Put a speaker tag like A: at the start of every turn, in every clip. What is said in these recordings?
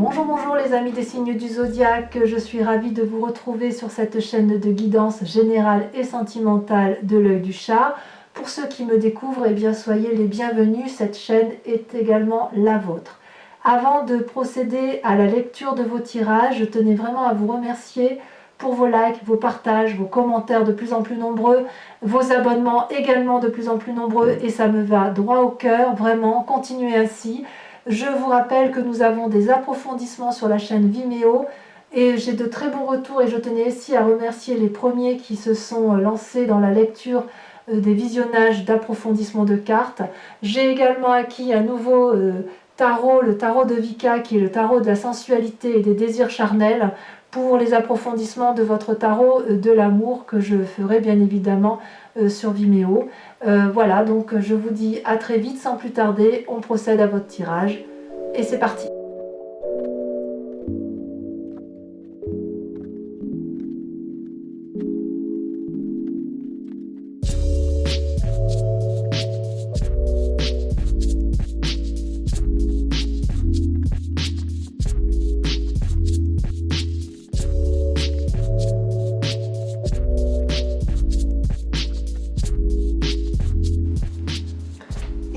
A: Bonjour les amis des signes du zodiaque, je suis ravie de vous retrouver sur cette chaîne de guidance générale et sentimentale de l'œil du chat. Pour ceux qui me découvrent, eh bien soyez les bienvenus, cette chaîne est également la vôtre. Avant de procéder à la lecture de vos tirages, je tenais vraiment à vous remercier pour vos likes, vos partages, vos commentaires de plus en plus nombreux, vos abonnements également de plus en plus nombreux et ça me va droit au cœur, vraiment, continuez ainsi. Je vous rappelle que nous avons des approfondissements sur la chaîne Vimeo et j'ai de très bons retours et je tenais ici à remercier les premiers qui se sont lancés dans la lecture des visionnages d'approfondissement de cartes. J'ai également acquis un nouveau tarot, le tarot de Vika qui est le tarot de la sensualité et des désirs charnels pour les approfondissements de votre tarot de l'amour que je ferai bien évidemment sur Vimeo. Voilà, donc je vous dis à très vite, sans plus tarder, on procède à votre tirage et c'est parti.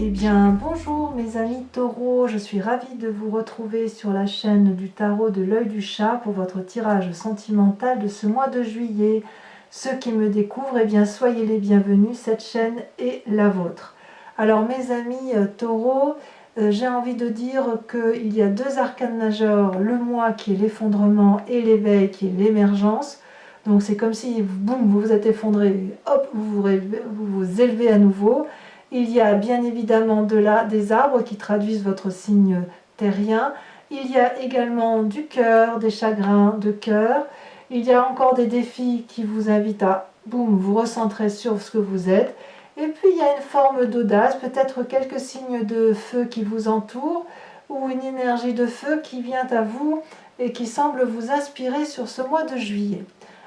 A: Eh bien, bonjour mes amis taureaux, je suis ravie de vous retrouver sur la chaîne du tarot de l'œil du chat pour votre tirage sentimental de ce mois de juillet. Ceux qui me découvrent, eh bien, soyez les bienvenus, cette chaîne est la vôtre. Alors mes amis taureaux, j'ai envie de dire qu'il y a deux arcanes majeurs, le moi qui est l'effondrement et l'éveil qui est l'émergence. Donc c'est comme si, boum, vous vous êtes effondré, hop, vous vous élevez à nouveau. Il y a bien évidemment des arbres qui traduisent votre signe terrien. Il y a également du cœur, des chagrins de cœur. Il y a encore des défis qui vous invitent à vous recentrer sur ce que vous êtes. Et puis il y a une forme d'audace, peut-être quelques signes de feu qui vous entourent ou une énergie de feu qui vient à vous et qui semble vous inspirer sur ce mois de juillet.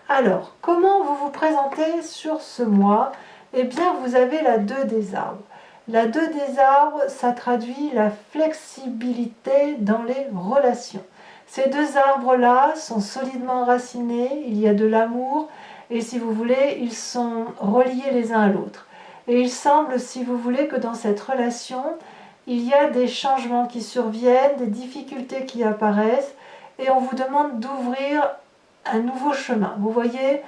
A: Alors, comment vous vous présentez sur ce mois ? Eh bien, vous avez la 2 des arbres. La 2 des arbres, ça traduit la flexibilité dans les relations. Ces deux arbres-là sont solidement enracinés, il y a de l'amour, et si vous voulez, ils sont reliés les uns à l'autre. Et il semble, si vous voulez, que dans cette relation, il y a des changements qui surviennent, des difficultés qui apparaissent, et on vous demande d'ouvrir un nouveau chemin. Vous voyez,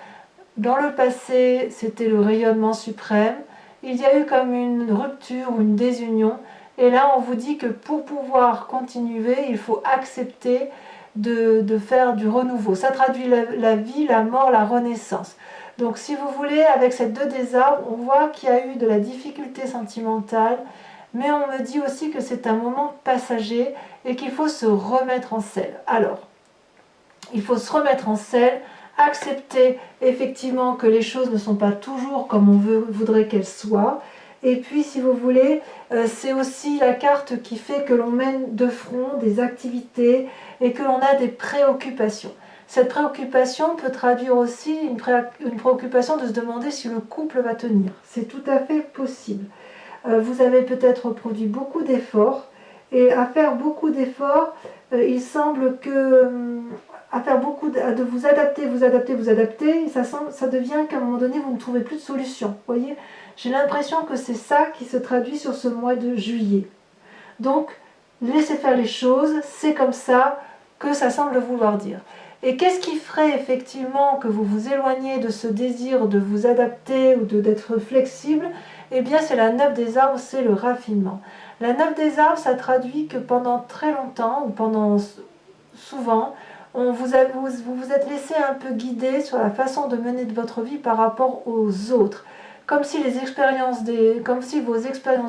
A: dans le passé, c'était le rayonnement suprême. Il y a eu comme une rupture ou une désunion. Et là, on vous dit que pour pouvoir continuer, il faut accepter de faire du renouveau. Ça traduit la vie, la mort, la renaissance. Donc, si vous voulez, avec cette 2 des arbres, on voit qu'il y a eu de la difficulté sentimentale. Mais on me dit aussi que c'est un moment passager et qu'il faut se remettre en selle. Alors, il faut se remettre en selle, accepter effectivement que les choses ne sont pas toujours comme on voudrait qu'elles soient. Et puis, si vous voulez, c'est aussi la carte qui fait que l'on mène de front des activités et que l'on a des préoccupations. Cette préoccupation peut traduire aussi une préoccupation de se demander si le couple va tenir. C'est tout à fait possible. Vous avez peut-être produit beaucoup d'efforts et à faire beaucoup d'efforts, il semble que à faire beaucoup de vous adapter, ça devient qu'à un moment donné, vous ne trouvez plus de solution. Vous voyez, j'ai l'impression que c'est ça qui se traduit sur ce mois de juillet. Donc, laissez faire les choses, c'est comme ça que ça semble vouloir dire. Et qu'est-ce qui ferait effectivement que vous vous éloigniez de ce désir de vous adapter ou d'être flexible ? Eh bien, c'est la 9 des arbres, c'est le raffinement. La 9 des arbres, ça traduit que pendant très longtemps, ou pendant souvent, vous vous êtes laissé un peu guider sur la façon de mener de votre vie par rapport aux autres. Comme si vos expériences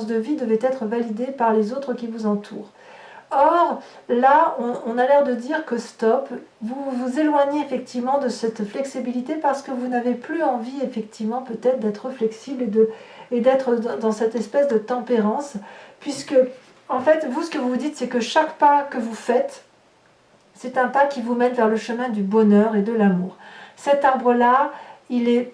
A: de vie devaient être validées par les autres qui vous entourent. Or, là, on a l'air de dire que stop, vous vous éloignez effectivement de cette flexibilité parce que vous n'avez plus envie effectivement peut-être d'être flexible et d'être dans cette espèce de tempérance, puisque en fait, vous, ce que vous vous dites, c'est que chaque pas que vous faites, c'est un pas qui vous mène vers le chemin du bonheur et de l'amour. Cet arbre-là, il est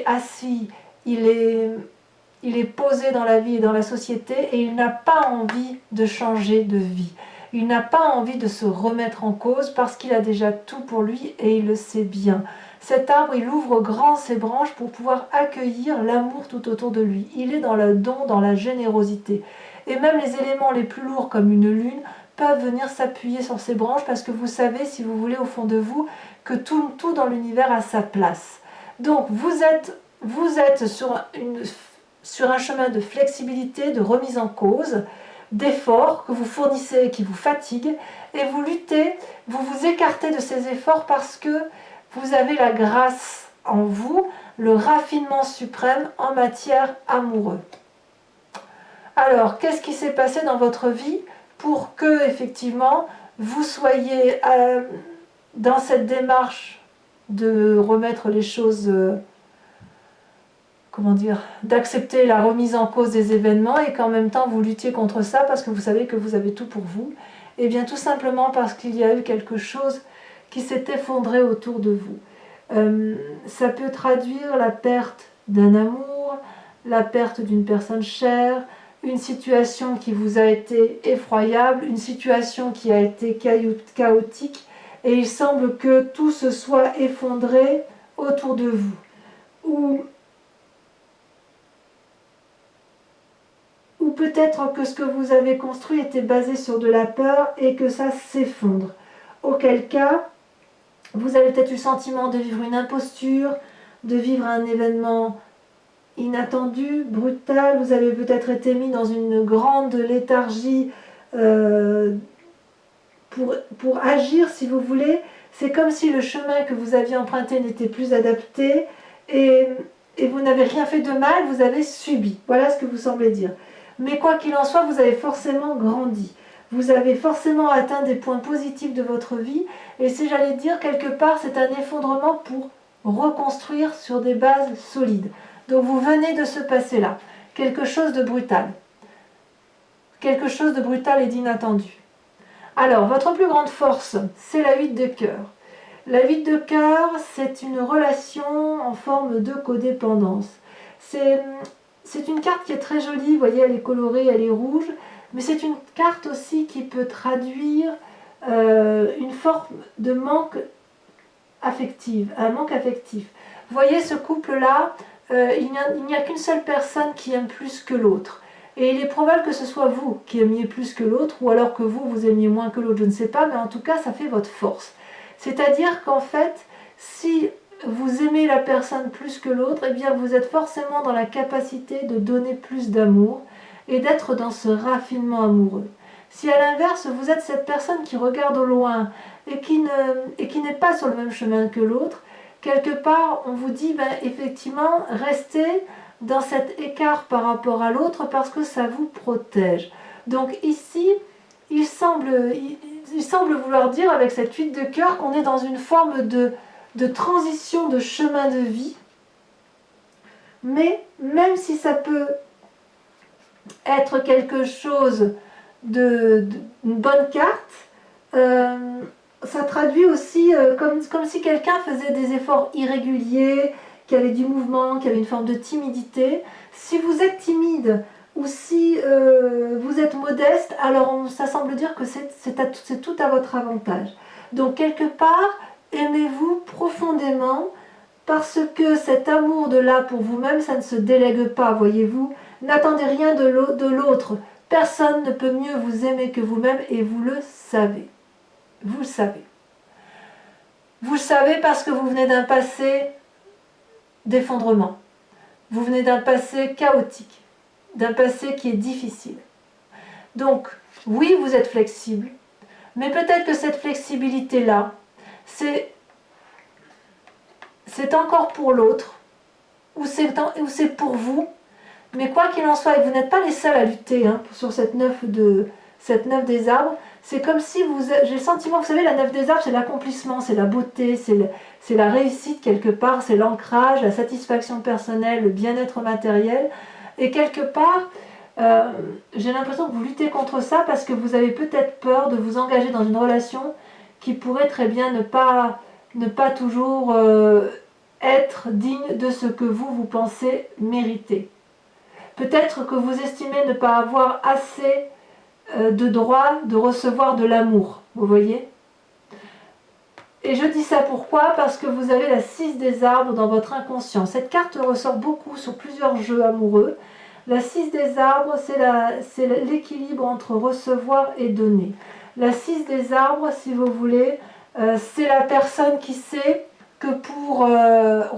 A: assis, il est posé dans la vie et dans la société et il n'a pas envie de changer de vie. Il n'a pas envie de se remettre en cause parce qu'il a déjà tout pour lui et il le sait bien. Cet arbre, il ouvre grand ses branches pour pouvoir accueillir l'amour tout autour de lui. Il est dans le don, dans la générosité. Et même les éléments les plus lourds comme une lune peuvent venir s'appuyer sur ses branches parce que vous savez, si vous voulez, au fond de vous, que tout dans l'univers a sa place. Donc vous êtes sur un chemin de flexibilité, de remise en cause, d'efforts que vous fournissez et qui vous fatiguent, et vous luttez, vous vous écartez de ces efforts parce que vous avez la grâce en vous, le raffinement suprême en matière amoureuse. Alors, qu'est-ce qui s'est passé dans votre vie pour que, effectivement, vous soyez dans cette démarche de remettre les choses, d'accepter la remise en cause des événements et qu'en même temps vous luttiez contre ça parce que vous savez que vous avez tout pour vous? Eh bien, tout simplement parce qu'il y a eu quelque chose qui s'est effondré autour de vous. Ça peut traduire la perte d'un amour, la perte d'une personne chère, une situation qui vous a été effroyable, une situation qui a été chaotique, et il semble que tout se soit effondré autour de vous. Ou peut-être que ce que vous avez construit était basé sur de la peur et que ça s'effondre. Auquel cas, vous avez peut-être eu le sentiment de vivre une imposture, de vivre un événement inattendu, brutal. Vous avez peut-être été mis dans une grande léthargie pour agir, si vous voulez. C'est comme si le chemin que vous aviez emprunté n'était plus adapté et vous n'avez rien fait de mal, vous avez subi. Voilà ce que vous semblez dire. Mais quoi qu'il en soit, vous avez forcément grandi. Vous avez forcément atteint des points positifs de votre vie. Et si j'allais dire, quelque part, c'est un effondrement pour reconstruire sur des bases solides. Donc vous venez de ce passé-là. Quelque chose de brutal. Quelque chose de brutal et d'inattendu. Alors, votre plus grande force, c'est la 8 de cœur. La 8 de cœur, c'est une relation en forme de codépendance. C'est une carte qui est très jolie, vous voyez, elle est colorée, elle est rouge, mais c'est une carte aussi qui peut traduire une forme de manque affectif, un manque affectif. Vous voyez, ce couple-là, il n'y a qu'une seule personne qui aime plus que l'autre. Et il est probable que ce soit vous qui aimiez plus que l'autre, ou alors que vous aimiez moins que l'autre, je ne sais pas, mais en tout cas, ça fait votre force. C'est-à-dire qu'en fait, si vous aimez la personne plus que l'autre, eh bien vous êtes forcément dans la capacité de donner plus d'amour et d'être dans ce raffinement amoureux. Si à l'inverse, vous êtes cette personne qui regarde au loin et qui n'est pas sur le même chemin que l'autre, quelque part, on vous dit, effectivement, restez dans cet écart par rapport à l'autre parce que ça vous protège. Donc ici, il semble vouloir dire avec cette 8 de cœur qu'on est dans une forme de transition de chemin de vie, mais même si ça peut être quelque chose une bonne carte, ça traduit aussi comme si quelqu'un faisait des efforts irréguliers, qui avait du mouvement, qui avait une forme de timidité. Si vous êtes timide ou si vous êtes modeste, alors ça semble dire que c'est tout à votre avantage. Donc quelque part, aimez-vous profondément parce que cet amour de là pour vous-même, ça ne se délègue pas, voyez-vous. N'attendez rien de l'autre. Personne ne peut mieux vous aimer que vous-même et vous le savez. Vous le savez. Vous le savez parce que vous venez d'un passé d'effondrement. Vous venez d'un passé chaotique, d'un passé qui est difficile. Donc, oui, vous êtes flexible, mais peut-être que cette flexibilité-là, c'est encore pour l'autre, ou c'est pour vous, mais quoi qu'il en soit, et vous n'êtes pas les seuls à lutter sur cette neuf des arbres, c'est comme si j'ai le sentiment, vous savez, la neuf des arbres, c'est l'accomplissement, c'est la beauté, c'est la réussite quelque part, c'est l'ancrage, la satisfaction personnelle, le bien-être matériel, et quelque part, j'ai l'impression que vous luttez contre ça parce que vous avez peut-être peur de vous engager dans une relation qui pourrait très bien ne pas toujours être digne de ce que vous pensez mériter. Peut-être que vous estimez ne pas avoir assez de droit de recevoir de l'amour, vous voyez. Et je dis ça pourquoi? Parce que vous avez la 6 des arbres dans votre inconscient. Cette carte ressort beaucoup sur plusieurs jeux amoureux. La 6 des arbres, c'est l'équilibre entre recevoir et donner. La 6 des arbres, si vous voulez, c'est la personne qui sait que pour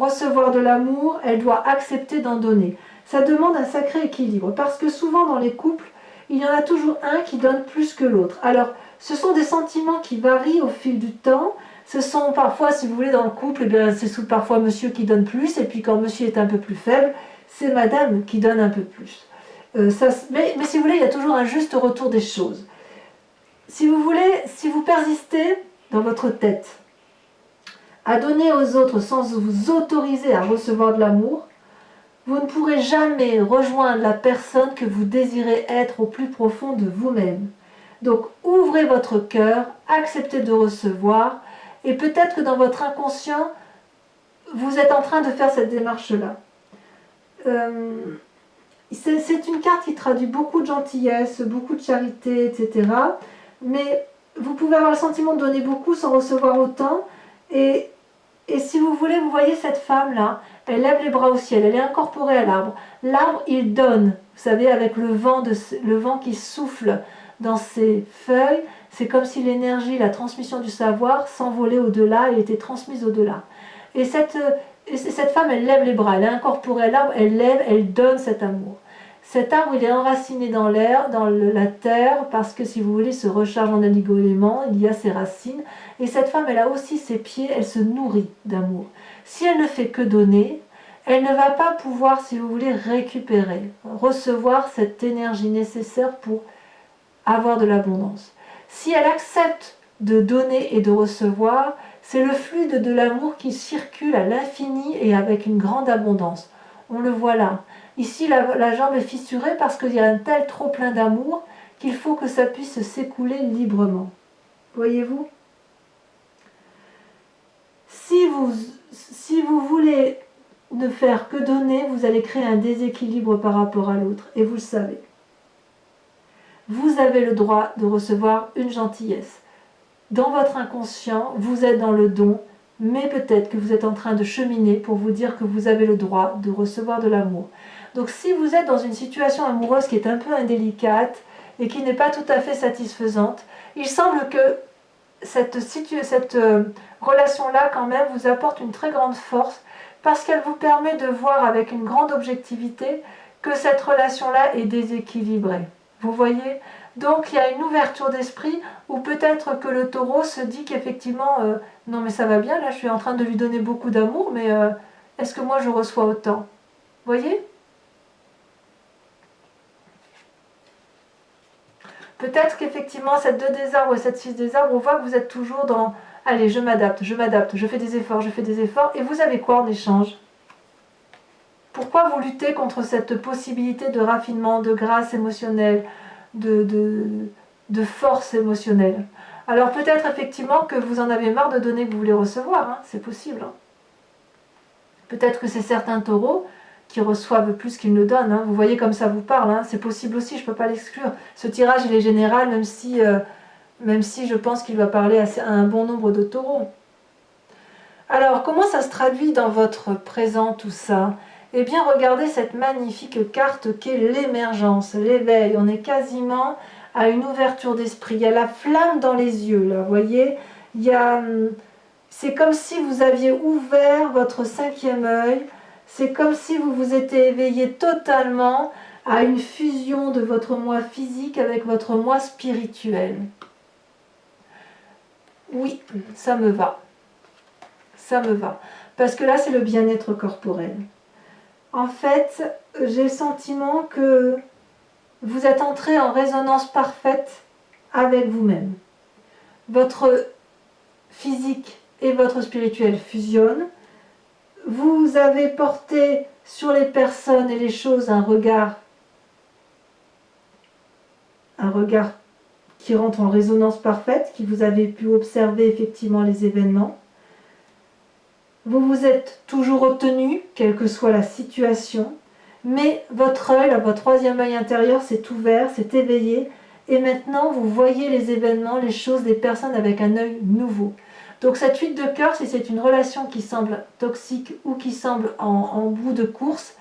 A: recevoir de l'amour, elle doit accepter d'en donner. Ça demande un sacré équilibre, parce que souvent dans les couples, il y en a toujours un qui donne plus que l'autre. Alors, ce sont des sentiments qui varient au fil du temps. Ce sont parfois, si vous voulez, dans le couple, c'est parfois monsieur qui donne plus, et puis quand monsieur est un peu plus faible, c'est madame qui donne un peu plus. Mais si vous voulez, il y a toujours un juste retour des choses. Si vous voulez, si vous persistez dans votre tête à donner aux autres sans vous autoriser à recevoir de l'amour, vous ne pourrez jamais rejoindre la personne que vous désirez être au plus profond de vous-même. Donc ouvrez votre cœur, acceptez de recevoir, et peut-être que dans votre inconscient, vous êtes en train de faire cette démarche-là. C'est une carte qui traduit beaucoup de gentillesse, beaucoup de charité, etc. Mais vous pouvez avoir le sentiment de donner beaucoup sans recevoir autant. Et si vous voulez, vous voyez cette femme-là, elle lève les bras au ciel, elle est incorporée à l'arbre. L'arbre, il donne, vous savez, avec le vent qui souffle dans ses feuilles, c'est comme si l'énergie, la transmission du savoir s'envolait au-delà et était transmise au-delà. Et cette femme, elle lève les bras, elle est incorporée à l'arbre, elle lève, elle donne cet amour. Cet arbre, il est enraciné dans l'air, dans la terre, parce que si vous voulez, il se recharge en oligo-éléments, il y a ses racines. Et cette femme, elle a aussi ses pieds, elle se nourrit d'amour. Si elle ne fait que donner, elle ne va pas pouvoir, si vous voulez, récupérer, recevoir cette énergie nécessaire pour avoir de l'abondance. Si elle accepte de donner et de recevoir, c'est le fluide de l'amour qui circule à l'infini et avec une grande abondance. On le voit là. Ici, la jambe est fissurée parce qu'il y a un tel trop plein d'amour qu'il faut que ça puisse s'écouler librement. Voyez-vous? Si vous voulez ne faire que donner, vous allez créer un déséquilibre par rapport à l'autre. Et vous le savez. Vous avez le droit de recevoir une gentillesse. Dans votre inconscient, vous êtes dans le don, mais peut-être que vous êtes en train de cheminer pour vous dire que vous avez le droit de recevoir de l'amour. Donc si vous êtes dans une situation amoureuse qui est un peu indélicate et qui n'est pas tout à fait satisfaisante, il semble que cette relation-là quand même vous apporte une très grande force parce qu'elle vous permet de voir avec une grande objectivité que cette relation-là est déséquilibrée. Vous voyez? Donc il y a une ouverture d'esprit où peut-être que le taureau se dit qu'effectivement non mais ça va bien, là je suis en train de lui donner beaucoup d'amour, mais est-ce que moi je reçois autant? Vous voyez? Peut-être qu'effectivement cette 2 des arbres et cette 6 des arbres, on voit que vous êtes toujours dans allez, je m'adapte, je fais des efforts, et vous avez quoi en échange? Pourquoi vous luttez contre cette possibilité de raffinement, de grâce émotionnelle, de force émotionnelle? Alors peut-être effectivement que vous en avez marre de donner que vous voulez recevoir, hein, c'est possible. Hein. Peut-être que c'est certains taureaux qui reçoivent plus qu'ils ne donnent. Hein. Vous voyez comme ça vous parle, hein. C'est possible aussi, je ne peux pas l'exclure. Ce tirage il est général, même si je pense qu'il va parler à un bon nombre de taureaux. Alors comment ça se traduit dans votre présent tout ça? Eh bien regardez cette magnifique carte qu'est l'émergence, l'éveil. On est quasiment à une ouverture d'esprit. Il y a la flamme dans les yeux là, vous voyez. C'est comme si vous aviez ouvert votre 5e œil. C'est comme si vous vous étiez éveillé totalement à une fusion de votre moi physique avec votre moi spirituel. Oui, ça me va. Ça me va. Parce que là, c'est le bien-être corporel. En fait, j'ai le sentiment que vous êtes entré en résonance parfaite avec vous-même. Votre physique et votre spirituel fusionnent. Vous avez porté sur les personnes et les choses un regard qui rentre en résonance parfaite, qui vous avez pu observer effectivement les événements. Vous vous êtes toujours retenu, quelle que soit la situation, mais votre œil, votre 3e œil intérieur s'est ouvert, s'est éveillé, et maintenant vous voyez les événements, les choses, les personnes avec un œil nouveau. Donc cette 8 de cœur, si c'est une relation qui semble toxique ou qui semble en bout de course,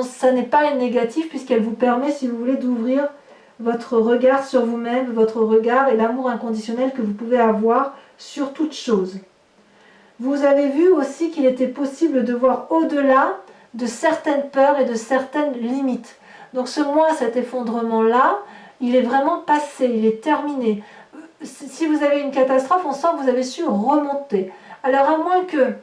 A: ça n'est pas une négative puisqu'elle vous permet, si vous voulez, d'ouvrir votre regard sur vous-même, votre regard et l'amour inconditionnel que vous pouvez avoir sur toute chose. Vous avez vu aussi qu'il était possible de voir au-delà de certaines peurs et de certaines limites. Donc ce mois, cet effondrement-là, il est vraiment passé, il est terminé. Si vous avez une catastrophe, on sent que vous avez su remonter. Alors à moins que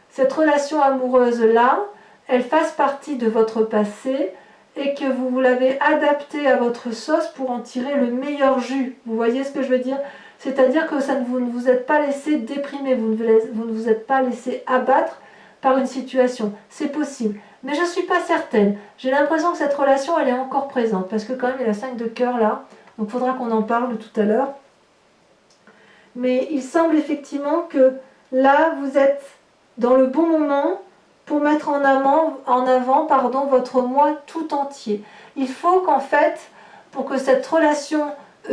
A: cette relation amoureuse-là, elle fasse partie de votre passé et que vous l'avez adaptée à votre sauce pour en tirer le meilleur jus. Vous voyez ce que je veux dire? C'est-à-dire que vous ne vous êtes pas laissé déprimer, vous ne vous êtes pas laissé abattre par une situation. C'est possible. Mais je ne suis pas certaine. J'ai l'impression que cette relation, elle est encore présente. Parce que quand même, il y a la 5 de cœur là. Donc il faudra qu'on en parle tout à l'heure. Mais il semble effectivement que là, vous êtes dans le bon moment pour mettre en avant votre moi tout entier. Il faut qu'en fait, pour que cette relation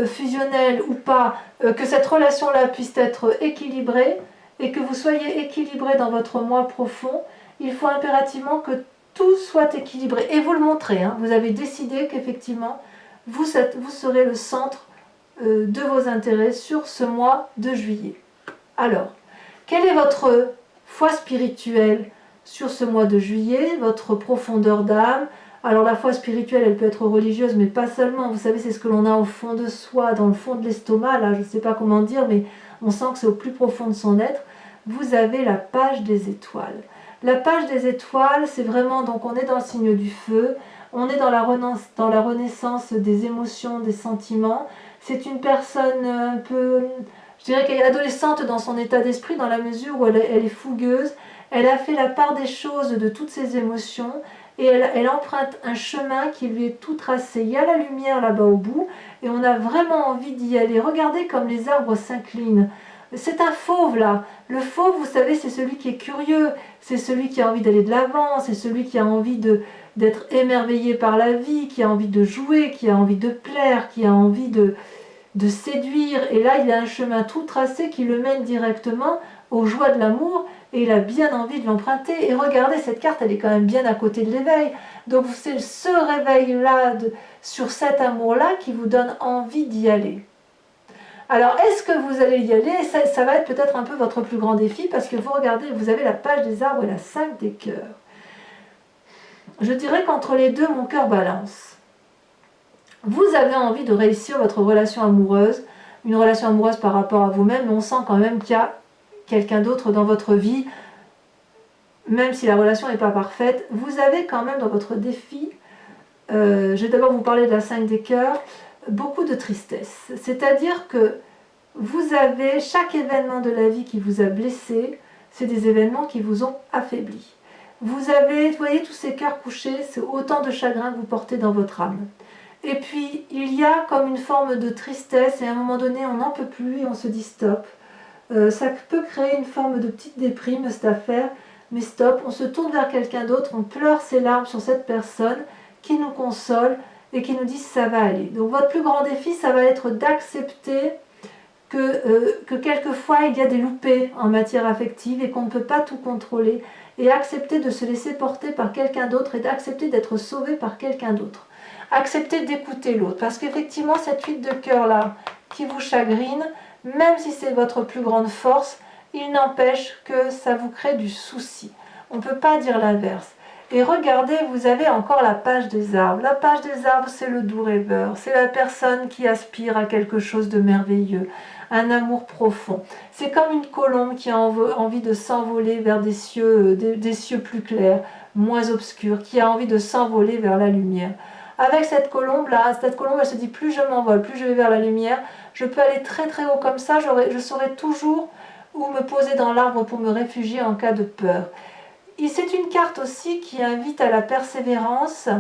A: fusionnelle ou pas, que cette relation-là puisse être équilibrée et que vous soyez équilibré dans votre moi profond, il faut impérativement que tout soit équilibré. Et vous le montrez, hein, vous avez décidé qu'effectivement, vous serez le centre de vos intérêts sur ce mois de juillet. Alors, quelle est votre foi spirituelle sur ce mois de juillet, votre profondeur d'âme? Alors la foi spirituelle, elle peut être religieuse, mais pas seulement. Vous savez, c'est ce que l'on a au fond de soi, dans le fond de l'estomac, là, je ne sais pas comment dire, mais on sent que c'est au plus profond de son être. Vous avez la page des étoiles. La page des étoiles, c'est vraiment, donc on est dans le signe du feu, on est dans la renaissance des émotions, des sentiments. C'est une personne un peu, je dirais qu'elle est adolescente dans son état d'esprit, dans la mesure où elle est fougueuse. Elle a fait la part des choses de toutes ses émotions et elle emprunte un chemin qui lui est tout tracé. Il y a la lumière là-bas au bout et on a vraiment envie d'y aller. Regardez comme les arbres s'inclinent. C'est un fauve là. Le fauve, vous savez, c'est celui qui est curieux, c'est celui qui a envie d'aller de l'avant, c'est celui qui a envie d'être émerveillé par la vie, qui a envie de jouer, qui a envie de plaire, qui a envie de séduire. Et là, il a un chemin tout tracé qui le mène directement aux joies de l'amour et il a bien envie de l'emprunter. Et regardez, cette carte, elle est quand même bien à côté de l'éveil. Donc c'est ce réveil-là, sur cet amour-là, qui vous donne envie d'y aller. Alors, est-ce que vous allez y aller? Ça va être peut-être un peu votre plus grand défi, parce que vous regardez, vous avez la page des arbres et la 5 des cœurs. Je dirais qu'entre les deux, mon cœur balance. Vous avez envie de réussir votre relation amoureuse, une relation amoureuse par rapport à vous-même, mais on sent quand même qu'il y a quelqu'un d'autre dans votre vie, même si la relation n'est pas parfaite. Vous avez quand même dans votre défi, je vais d'abord vous parler de la 5 des cœurs, beaucoup de tristesse. C'est-à-dire que vous avez chaque événement de la vie qui vous a blessé, c'est des événements qui vous ont affaibli. Vous voyez tous ces cœurs couchés, c'est autant de chagrin que vous portez dans votre âme. Et puis, il y a comme une forme de tristesse, et à un moment donné, on n'en peut plus et on se dit stop. Ça peut créer une forme de petite déprime, cette affaire, mais stop, on se tourne vers quelqu'un d'autre, on pleure ses larmes sur cette personne qui nous console et qui nous dit ça va aller. Donc votre plus grand défi, ça va être d'accepter que quelquefois il y a des loupés en matière affective et qu'on ne peut pas tout contrôler, et accepter de se laisser porter par quelqu'un d'autre et d'accepter d'être sauvé par quelqu'un d'autre. Accepter d'écouter l'autre, parce qu'effectivement cette 8 de cœur là qui vous chagrine, même si c'est votre plus grande force, il n'empêche que ça vous crée du souci. On ne peut pas dire l'inverse. Et regardez, vous avez encore la page des arbres. La page des arbres, c'est le doux rêveur. C'est la personne qui aspire à quelque chose de merveilleux, un amour profond. C'est comme une colombe qui a envie de s'envoler vers des cieux plus clairs, moins obscurs, qui a envie de s'envoler vers la lumière. Avec cette colombe-là, elle se dit plus je m'envole, plus je vais vers la lumière, je peux aller très très haut comme ça, je saurai toujours où me poser dans l'arbre pour me réfugier en cas de peur. Et c'est une carte aussi qui invite à la persévérance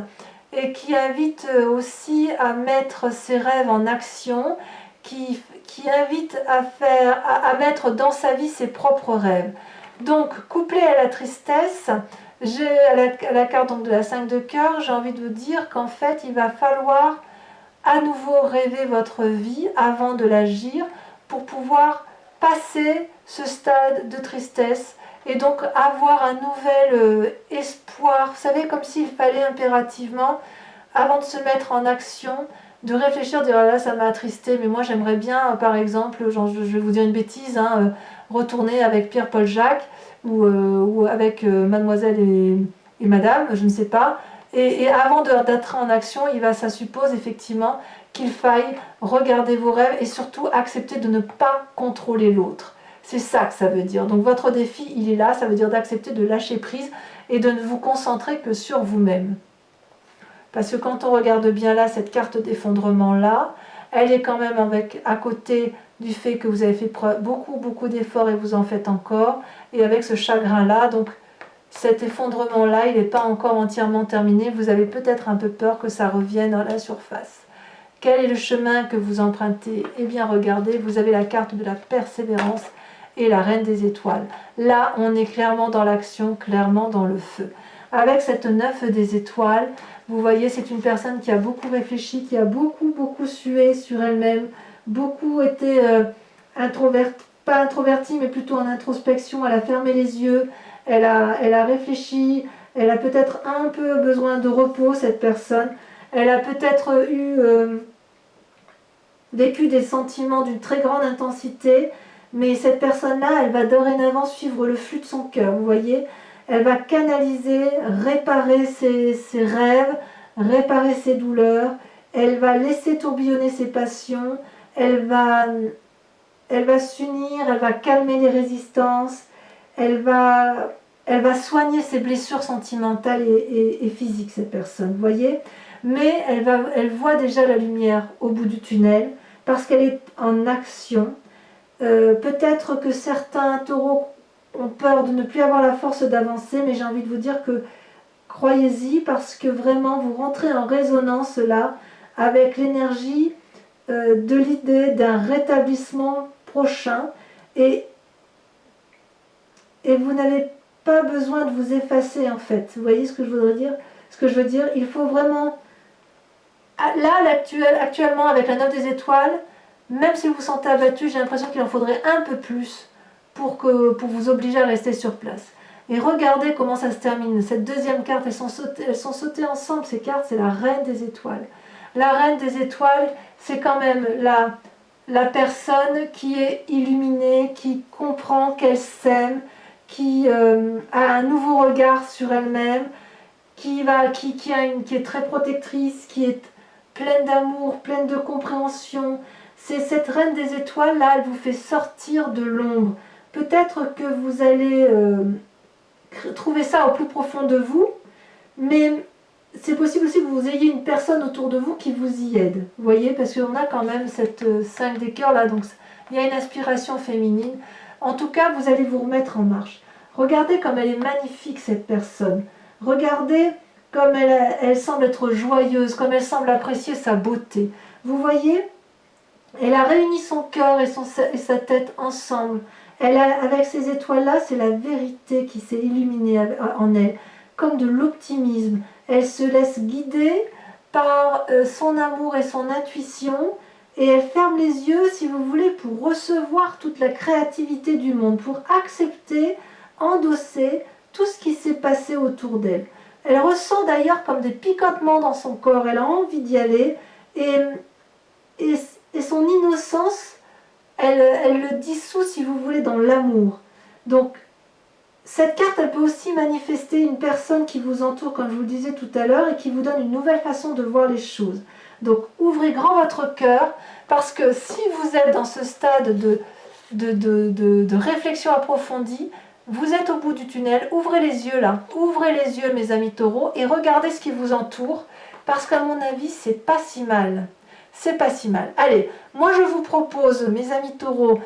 A: et qui invite aussi à mettre ses rêves en action, qui invite à mettre dans sa vie ses propres rêves. Donc, couplé à la tristesse, à la carte donc de la 5 de cœur, j'ai envie de vous dire qu'en fait, il va falloir à nouveau rêver votre vie avant de l'agir pour pouvoir passer ce stade de tristesse et donc avoir un nouvel espoir. Vous savez, comme s'il fallait impérativement, avant de se mettre en action, de réfléchir, de dire ah là ça m'a attristé, mais moi j'aimerais bien, par exemple, genre, je vais vous dire une bêtise, hein, retourner avec Pierre-Paul Jacques ou avec Mademoiselle et Madame, je ne sais pas. Et avant d'être en action, ça suppose effectivement qu'il faille regarder vos rêves et surtout accepter de ne pas contrôler l'autre. C'est ça que ça veut dire. Donc votre défi, il est là, ça veut dire d'accepter de lâcher prise et de ne vous concentrer que sur vous-même. Parce que quand on regarde bien là, cette carte d'effondrement là, elle est quand même à côté du fait que vous avez fait beaucoup d'efforts et vous en faites encore, et avec ce chagrin là, donc cet effondrement là, il n'est pas encore entièrement terminé, vous avez peut-être un peu peur que ça revienne à la surface. Quel est le chemin que vous empruntez? Eh bien regardez, vous avez la carte de la persévérance et la reine des étoiles. Là, on est clairement dans l'action, clairement dans le feu. Avec cette 9 des étoiles, vous voyez, c'est une personne qui a beaucoup réfléchi, qui a beaucoup sué sur elle-même, beaucoup été pas introvertie, mais plutôt en introspection. Elle a fermé les yeux, elle a réfléchi, elle a peut-être un peu besoin de repos, cette personne. Elle a peut-être vécu des sentiments d'une très grande intensité, mais cette personne-là, elle va dorénavant suivre le flux de son cœur, vous voyez. Elle va canaliser, réparer ses rêves, réparer ses douleurs, elle va laisser tourbillonner ses passions, elle va s'unir, elle va calmer les résistances, elle va soigner ses blessures sentimentales et physiques, cette personne, vous voyez. Mais elle voit déjà la lumière au bout du tunnel, parce qu'elle est en action. Peut-être que certains taureaux ont peur de ne plus avoir la force d'avancer, mais j'ai envie de vous dire que croyez-y, parce que vraiment vous rentrez en résonance là avec l'énergie de l'idée d'un rétablissement prochain, et vous n'avez pas besoin de vous effacer en fait. Vous voyez ce que je voudrais dire? Ce que je veux dire, il faut vraiment là actuellement avec la 9 des étoiles, même si vous vous sentez abattu, j'ai l'impression qu'il en faudrait un peu plus pour vous obliger à rester sur place. Et regardez comment ça se termine. Cette deuxième carte, elles sont sautées ensemble, ces cartes, c'est la reine des étoiles. La reine des étoiles, c'est quand même la personne qui est illuminée, qui comprend qu'elle s'aime, qui a un nouveau regard sur elle-même, qui est très protectrice, qui est pleine d'amour, pleine de compréhension. C'est cette reine des étoiles là, elle vous fait sortir de l'ombre. Peut-être que vous allez trouver ça au plus profond de vous, mais c'est possible aussi que vous ayez une personne autour de vous qui vous y aide. Vous voyez, parce qu'on a quand même cette 5 des cœurs là, donc il y a une inspiration féminine. En tout cas, vous allez vous remettre en marche. Regardez comme elle est magnifique, cette personne. Regardez comme elle semble être joyeuse, comme elle semble apprécier sa beauté. Vous voyez, elle a réuni son cœur et sa tête ensemble. Avec ces étoiles-là, c'est la vérité qui s'est illuminée en elle, comme de l'optimisme. Elle se laisse guider par son amour et son intuition, et elle ferme les yeux, si vous voulez, pour recevoir toute la créativité du monde, pour accepter, endosser tout ce qui s'est passé autour d'elle. Elle ressent d'ailleurs comme des picotements dans son corps, elle a envie d'y aller, et son innocence, elle le dissout, si vous voulez, dans l'amour. Donc, cette carte, elle peut aussi manifester une personne qui vous entoure, comme je vous le disais tout à l'heure, et qui vous donne une nouvelle façon de voir les choses. Donc, ouvrez grand votre cœur, parce que si vous êtes dans ce stade de réflexion approfondie, vous êtes au bout du tunnel, ouvrez les yeux là, ouvrez les yeux mes amis taureaux, et regardez ce qui vous entoure, parce qu'à mon avis, c'est pas si mal. C'est pas si mal. Allez, moi je vous propose, mes amis taureaux,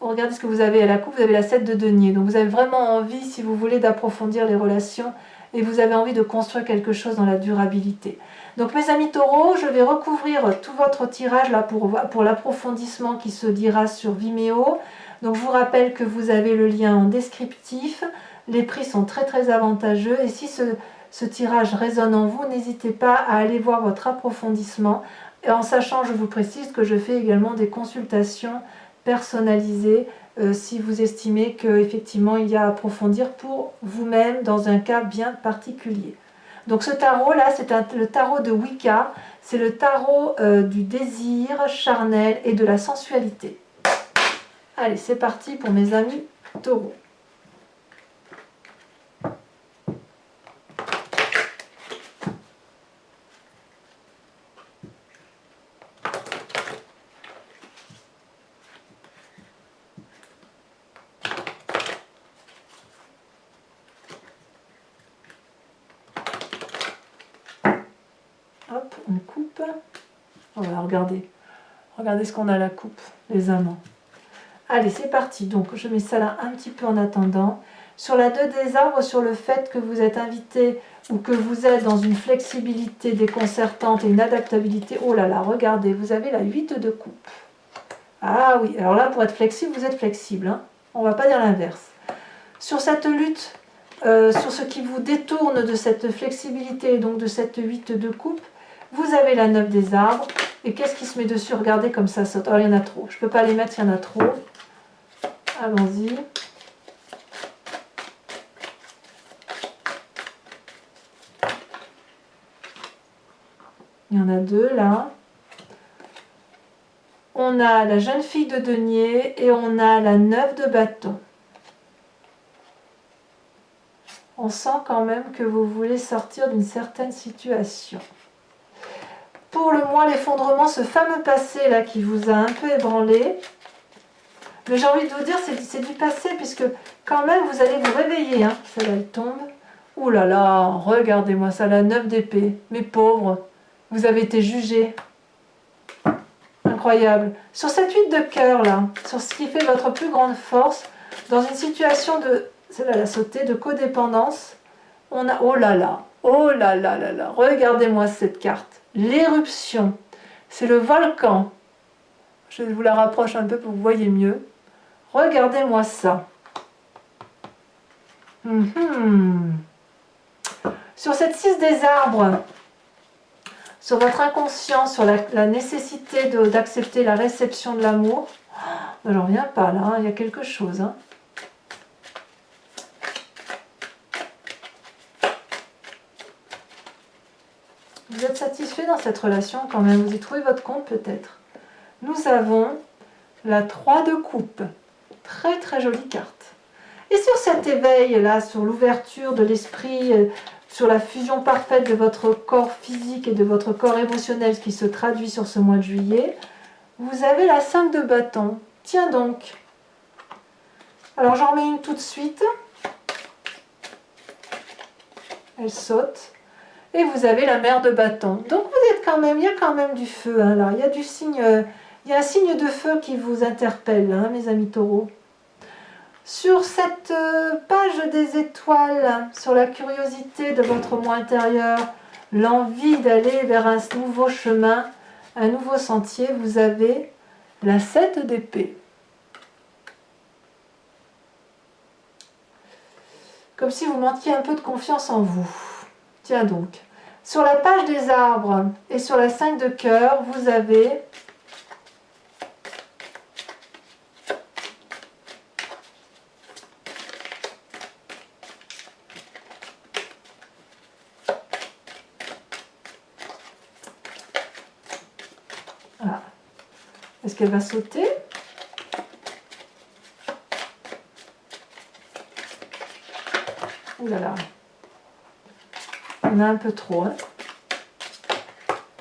A: regardez ce que vous avez à la coupe, vous avez la 7 de denier. Donc vous avez vraiment envie, si vous voulez, d'approfondir les relations et vous avez envie de construire quelque chose dans la durabilité. Donc mes amis taureaux, je vais recouvrir tout votre tirage là pour l'approfondissement qui se dira sur Vimeo. Donc je vous rappelle que vous avez le lien en descriptif. Les prix sont très avantageux et si ce tirage résonne en vous, n'hésitez pas à aller voir votre approfondissement Et en sachant, je vous précise que je fais également des consultations personnalisées si vous estimez qu'effectivement il y a à approfondir pour vous-même dans un cas bien particulier. Donc ce tarot-là, c'est le tarot de Wicca, c'est le tarot du désir charnel et de la sensualité. Allez, c'est parti pour mes amis taureaux. Hop, on coupe. Voilà, regardez. Regardez ce qu'on a à la coupe, les amants. Allez, c'est parti. Donc, je mets ça là un petit peu en attendant. Sur la 2 des arbres, sur le fait que vous êtes invité ou que vous êtes dans une flexibilité déconcertante et une adaptabilité. Oh là là, regardez, vous avez la 8 de coupe. Ah oui, alors là, pour être flexible, vous êtes flexible. Hein, on ne va pas dire l'inverse. Sur cette lutte, sur ce qui vous détourne de cette flexibilité et donc de cette 8 de coupe, vous avez la 9 des arbres. Et qu'est-ce qui se met dessus? Regardez comme ça saute. Oh, il y en a trop. Je ne peux pas les mettre, il y en a trop. Allons-y. Il y en a 2 là. On a la jeune fille de denier et on a la 9 de bâton. On sent quand même que vous voulez sortir d'une certaine situation. Pour le mois, l'effondrement, ce fameux passé là qui vous a un peu ébranlé. Mais j'ai envie de vous dire, c'est du passé puisque quand même vous allez vous réveiller. Hein. Celle-là, elle tombe. Ouh là là, regardez-moi ça, la 9 d'épée. Mes pauvres, vous avez été jugés. Incroyable. Sur cette 8 de cœur là, sur ce qui fait votre plus grande force, dans une situation de, celle-là, elle a sauté, de codépendance, on a, oh là là, regardez-moi cette carte. L'éruption, c'est le volcan. Je vous la rapproche un peu pour que vous voyez mieux. Regardez-moi ça. Sur cette 6 des arbres, sur votre inconscient, sur la nécessité d'accepter la réception de l'amour, j'en reviens pas là, hein, il y a quelque chose. Hein. Vous êtes satisfait dans cette relation quand même, vous y trouvez votre compte peut-être. Nous avons la 3 de coupe, très très jolie carte. Et sur cet éveil là, sur l'ouverture de l'esprit, sur la fusion parfaite de votre corps physique et de votre corps émotionnel, ce qui se traduit sur ce mois de juillet, vous avez la 5 de bâton. Tiens donc. Alors j'en remets une tout de suite. Elle saute. Et vous avez la mère de bâton. Donc vous êtes quand même, il y a quand même du feu. Hein, là. Il y a du signe, il y a un signe de feu qui vous interpelle, hein, mes amis taureaux. Sur cette page des étoiles, sur la curiosité de votre moi intérieur, l'envie d'aller vers un nouveau chemin, un nouveau sentier, vous avez la 7 d'épée. Comme si vous manquiez un peu de confiance en vous. Tiens donc. Sur la page des arbres et sur la 5 de cœur, vous avez voilà. Est-ce qu'elle va sauter? Ouh là là. Il y en a un peu trop. Hein.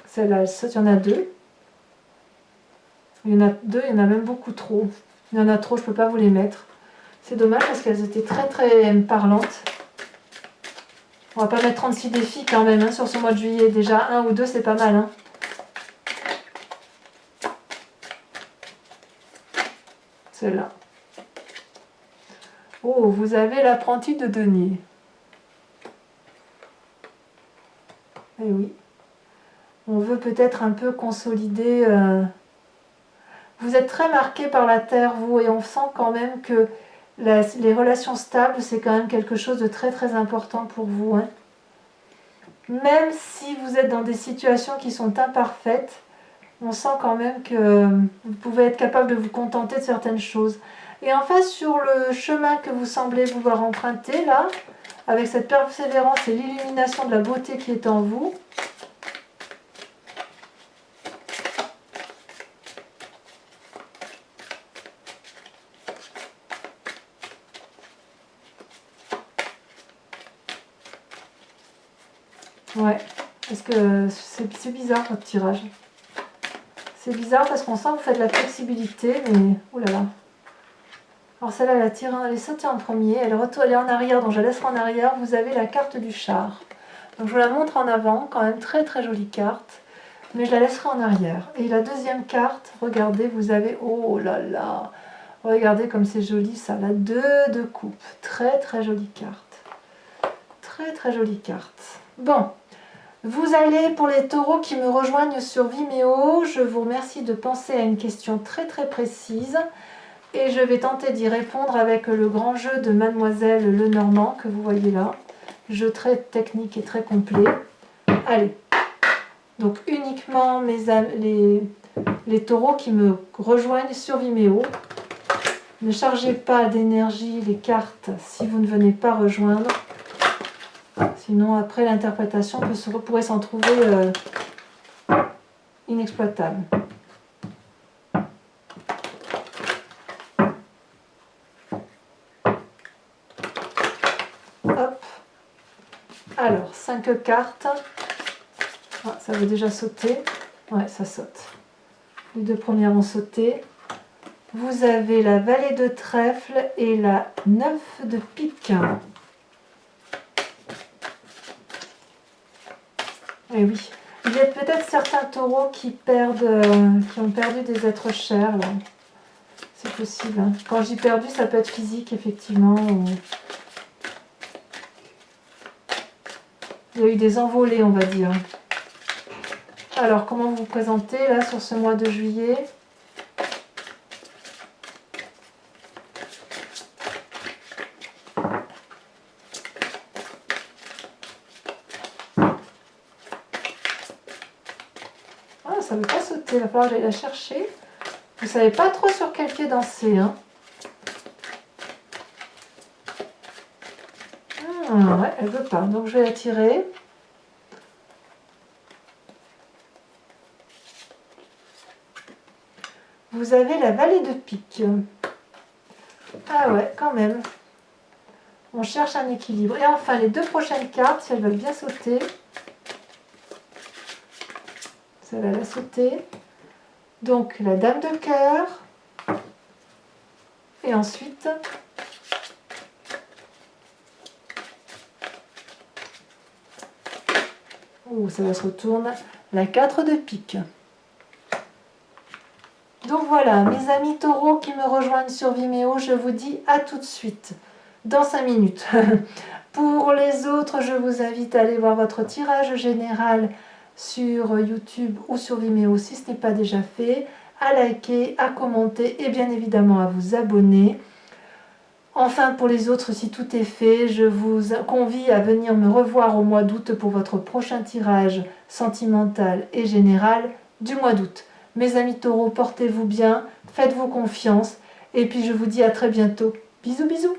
A: Celle-là, elle saute. Il y en a 2. Il y en a 2, il y en a même beaucoup trop. Il y en a trop, je ne peux pas vous les mettre. C'est dommage parce qu'elles étaient très très parlantes. On va pas mettre 36 défis quand même hein, sur ce mois de juillet. Déjà, 1 ou 2, c'est pas mal. Hein. Celle-là. Oh, vous avez l'apprenti de denier. Eh oui. On veut peut-être un peu consolider. Vous êtes très marqué par la terre, vous, et on sent quand même que les relations stables, c'est quand même quelque chose de très très important pour vous. Hein. Même si vous êtes dans des situations qui sont imparfaites, On sent quand même que vous pouvez être capable de vous contenter de certaines choses. Et enfin, sur le chemin que vous semblez vouloir emprunter, là, avec cette persévérance et l'illumination de la beauté qui est en vous, ouais, parce que c'est bizarre votre tirage. C'est bizarre parce qu'on sent que vous faites de la flexibilité, mais... Ouh là là. Alors celle-là, elle est sautée en premier, elle est en arrière, donc je la laisserai en arrière. Vous avez la carte du char. Donc je vous la montre en avant, quand même très très jolie carte. Mais je la laisserai en arrière. Et la deuxième carte, regardez, vous avez... Oh là là. Regardez comme c'est joli ça, la 2 de coupe. Très très jolie carte. Très très jolie carte. Bon. Vous allez, pour les taureaux qui me rejoignent sur Vimeo, je vous remercie de penser à une question très très précise et je vais tenter d'y répondre avec le grand jeu de Mademoiselle Lenormand que vous voyez là. Jeu très technique et très complet. Allez, donc uniquement les taureaux qui me rejoignent sur Vimeo. Ne chargez pas d'énergie les cartes si vous ne venez pas rejoindre. Sinon, après, l'interprétation pourrait s'en trouver inexploitable. Hop. Alors, 5 cartes. Ah, ça veut déjà sauter. Ouais, ça saute. Les 2 premières ont sauté. Vous avez la vallée de trèfle et la 9 de pique. Et oui, il y a peut-être certains taureaux qui ont perdu des êtres chers, là. C'est possible. Hein. Quand je dis perdu, ça peut être physique, effectivement. Il y a eu des envolées, on va dire. Alors, comment vous vous présentez, là, sur ce mois de juillet ? Ça ne veut pas sauter, il va falloir que j'aille la chercher. Vous ne savez pas trop sur quel pied danser. Hein. Ouais, elle ne veut pas, donc je vais la tirer. Vous avez la vallée de pique. Ah ouais, quand même. On cherche un équilibre. Et enfin, les 2 prochaines cartes, si elles veulent bien sauter. Celle-là, elle a sauté. Donc, la dame de cœur. Et ensuite... Ouh, ça se retourne. La 4 de pique. Donc voilà, mes amis taureaux qui me rejoignent sur Vimeo, je vous dis à tout de suite, dans 5 minutes. Pour les autres, je vous invite à aller voir votre tirage général sur YouTube ou sur Vimeo si ce n'est pas déjà fait, à liker, à commenter et bien évidemment à vous abonner. Enfin, pour les autres, si tout est fait, je vous convie à venir me revoir au mois d'août pour votre prochain tirage sentimental et général du mois d'août. Mes amis taureaux, portez-vous bien, faites-vous confiance et puis je vous dis à très bientôt. Bisous bisous.